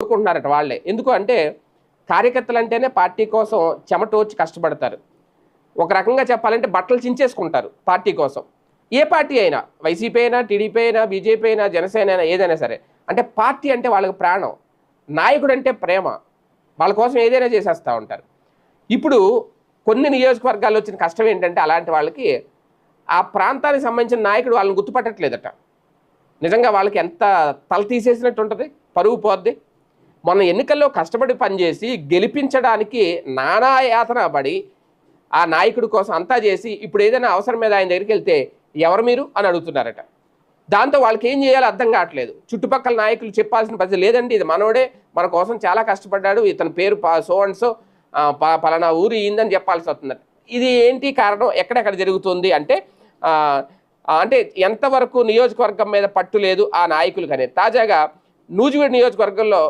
కోరుకుంటున్నారట వాళ్ళే. ఎందుకు అంటే కార్యకర్తలు అంటేనే పార్టీ కోసం చెమటోడ్చి కష్టపడతారు. ఒక రకంగా చెప్పాలంటే బట్టలు చించేసుకుంటారు పార్టీ కోసం. ఏ పార్టీ అయినా, వైసీపీ అయినా, టీడీపీ అయినా, బీజేపీ అయినా, జనసేన అయినా, ఏదైనా సరే. అంటే పార్టీ అంటే వాళ్ళకి ప్రాణం, నాయకుడు అంటే ప్రేమ, వాళ్ళ కోసం ఏదైనా చేసేస్తూ ఉంటారు. ఇప్పుడు కొన్ని నియోజకవర్గాల్లో వచ్చిన కష్టం ఏంటంటే అలాంటి వాళ్ళకి ఆ ప్రాంతానికి సంబంధించిన నాయకుడు వాళ్ళని గుర్తుపట్టట్లేదట. నిజంగా వాళ్ళకి ఎంత తల తీసేసినట్టు ఉంటుంది, పరువు పోద్ది. మొన్న ఎన్నికల్లో కష్టపడి పనిచేసి గెలిపించడానికి నానా యాతన పడి ఆ నాయకుడి కోసం అంతా చేసి ఇప్పుడు ఏదైనా అవసరం మీద ఆయన దగ్గరికి వెళ్తే ఎవరు మీరు అని అడుగుతున్నారట. దాంతో వాళ్ళకి ఏం చేయాలో అర్థం కావట్లేదు. చుట్టుపక్కల నాయకులు చెప్పాల్సిన పరిస్థితి లేదండి, ఇది మనోడే, మన కోసం చాలా కష్టపడ్డాడు, ఇతని పేరు సో అండ్ సో, పలానా ఊరు ఈందని చెప్పాల్సి వస్తుంది. ఇది ఏంటి కారణం, ఎక్కడెక్కడ జరుగుతుంది అంటే అంటే ఎంతవరకు నియోజకవర్గం మీద పట్టు లేదు ఆ నాయకులు. కానీ తాజాగా నూజివీడు నియోజకవర్గంలో